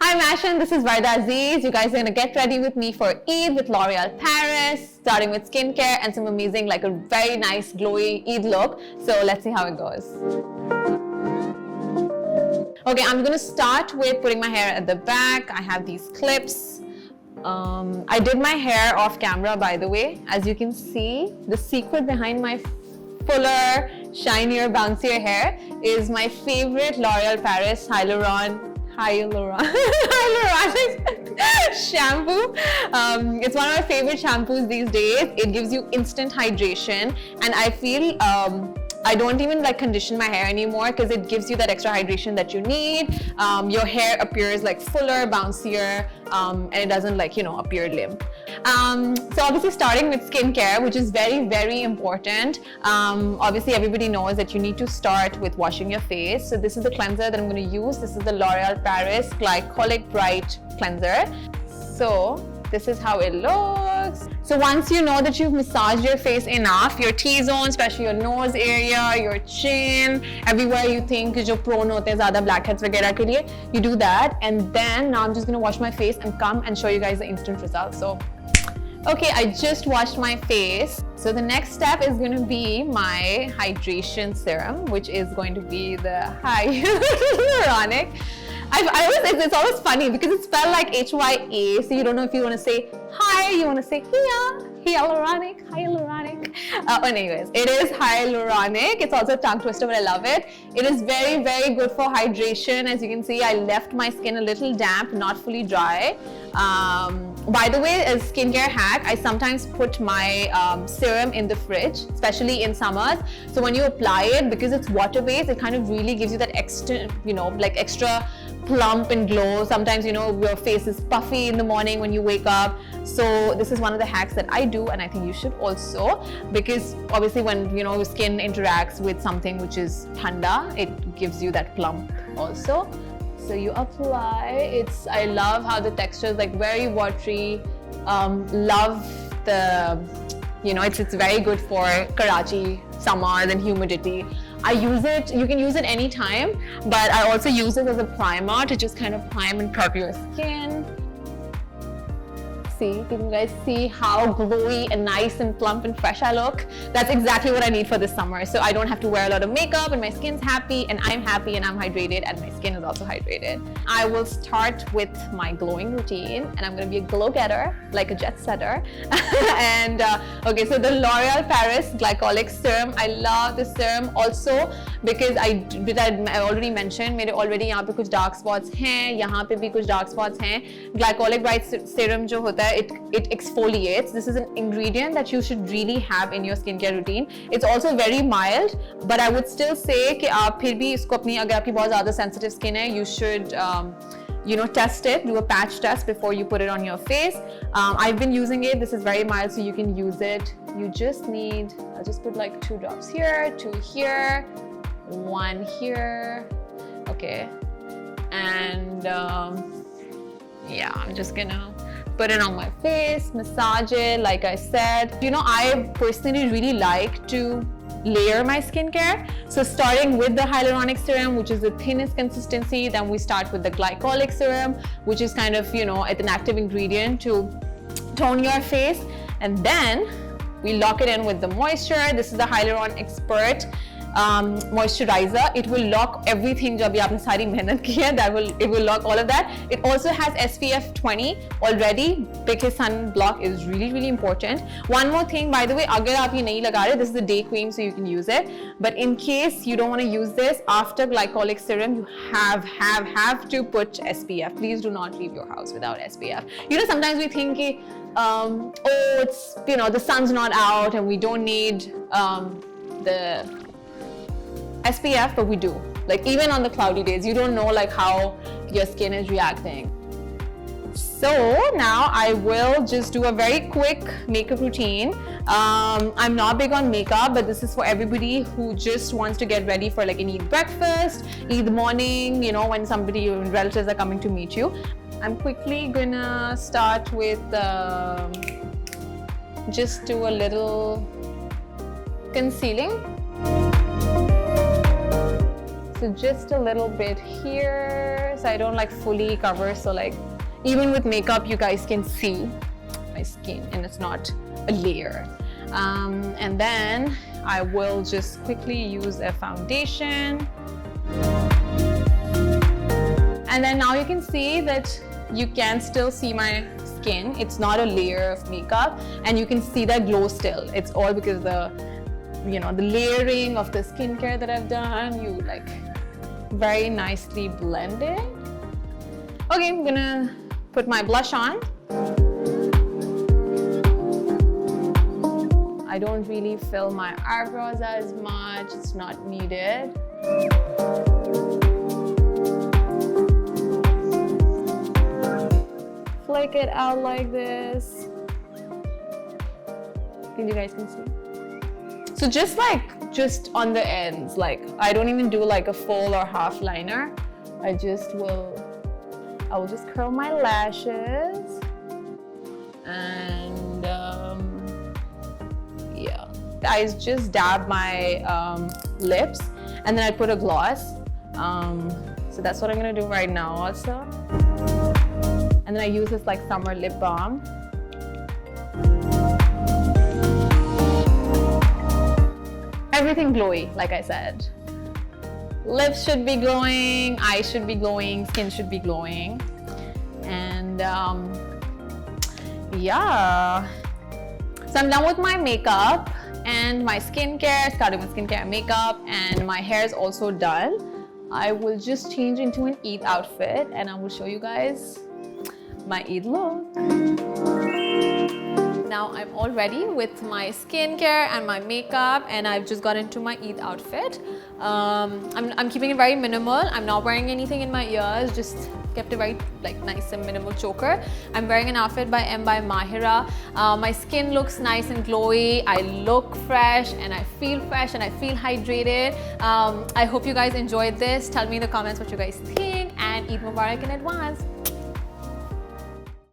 Hi Mashion, this is Vardah Aziz. You guys are gonna get ready with me for Eid with L'Oreal Paris, starting with skincare and some amazing, like a very nice glowy Eid look. So let's see how it goes. Okay, I'm gonna start with putting my hair at the back. I have these clips. I did my hair off camera, by the way. As you can see, the secret behind my fuller, shinier, bouncier hair is my favorite L'Oreal Paris hyaluronic shampoo. It's one of my favorite shampoos these days. It gives you instant hydration, and I feel I don't even like condition my hair anymore because it gives you that extra hydration that you need. Your hair appears like fuller, bouncier, and it doesn't like, appear limp. So obviously starting with skincare, which is very, very important. Obviously everybody knows that you need to start with washing your face. So this is the cleanser that I'm going to use. This is the L'Oreal Paris Glycolic Bright Cleanser. So this is how it looks. So once you know that you've massaged your face enough, your T-zone, especially your nose area, your chin, everywhere you think is prone hote zyada blackheads वगैरह के लिए, you do that. And then now I'm just gonna wash my face and come and show you guys the instant results. So, okay, I just washed my face. So the next step is going to be my hydration serum, which is going to be the hyaluronic. It's always funny because it's spelled like H-Y-A, so you don't know if you want to say hi, you want to say hyaluronic. Anyways, it is hyaluronic. It's also a tongue twister, but I love it. It is very, very good for hydration. As you can see, I left my skin a little damp, not fully dry. By the way, as skincare hack, I sometimes put my serum in the fridge, especially in summers. So when you apply it, because it's water-based, it kind of really gives you that extra, like extra plump and glow. Sometimes, your face is puffy in the morning when you wake up. So this is one of the hacks that I do, and I think you should also, because obviously when, your skin interacts with something which is thanda, it gives you that plump also. So you apply, I love how the texture is like very watery. Love the, it's very good for Karachi summers and humidity. I use it, you can use it anytime, but I also use it as a primer to just kind of prime and prep your skin. See, can you guys see how glowy and nice and plump and fresh I look? That's exactly what I need for this summer. So I don't have to wear a lot of makeup, and my skin's happy, and I'm happy, and I'm hydrated, and my skin is also hydrated. I will start with my glowing routine, and I'm gonna be a glow getter, like a jet setter. And okay, so the L'Oreal Paris Glycolic Serum, I love the serum also because I already mentioned, मेरे already यहाँ पे कुछ dark spots हैं, यहाँ पे भी कुछ dark spots हैं. Glycolic Bright Serum जो होता है, it exfoliates. This is an ingredient that you should really have in your skincare routine. It's also very mild, but I would still say कि आप फिर भी इसको अपनी, अगर आपकी बहुत ज़्यादा sensitive skin है, you should test it, do a patch test before you put it on your face. I've been using it. This is very mild, so you can use it. You just need, I'll just put like 2 drops here, 2 here, 1 here. Okay, and yeah, I'm just gonna put it on my face, massage it, like I said. I personally really like to layer my skincare. So starting with the hyaluronic serum, which is the thinnest consistency, then we start with the glycolic serum, which is kind of, an active ingredient to tone your face. And then we lock it in with the moisture. This is the Hyaluron Expert moisturizer. It will lock everything जो अभी आपने सारी मेहनत की है, it will lock all of that. It also has SPF 20 already because sun block is really, really important. One more thing, by the way, अगर आप ये नहीं लगा रहे, this is the day cream, so you can use it. But in case you don't want to use this, after glycolic serum, you have to put SPF. Please do not leave your house without SPF. Sometimes we think oh, it's, the sun's not out and we don't need the SPF, but we do. Like even on the cloudy days, you don't know like how your skin is reacting. So now I will just do a very quick makeup routine. I'm not big on makeup, but this is for everybody who just wants to get ready for like an Eid breakfast, Eid morning, when your relatives are coming to meet you. I'm quickly gonna start with just do a little concealing. So just a little bit here, so I don't like fully cover, so like even with makeup you guys can see my skin and it's not a layer. And then I will just quickly use a foundation. And then now you can see that you can still see my skin. It's not a layer of makeup and you can see that glow still. It's all because the layering of the skincare that I've done. You like very nicely blended. Okay, I'm gonna put my blush on. I don't really fill my eyebrows as much, it's not needed. Flick it out like this. You guys can see. So just on the ends, like I don't even do like a full or half liner. I will just curl my lashes and yeah, I just dab my lips and then I put a gloss. So that's what I'm gonna do right now also. And then I use this like summer lip balm. Everything glowy, like I said. Lips should be glowing, eyes should be glowing, skin should be glowing. And yeah. So I'm done with my makeup and my skincare, starting with skincare and makeup, and my hair is also done. I will just change into an Eid outfit and I will show you guys my Eid look. Now I'm all ready with my skincare and my makeup, and I've just got into my Eid outfit. I'm keeping it very minimal. I'm not wearing anything in my ears, just kept a very like nice and minimal choker. I'm wearing an outfit by Mahira. My skin looks nice and glowy. I look fresh and I feel hydrated. I hope you guys enjoyed this. Tell me in the comments what you guys think, and Eid Mubarak in advance.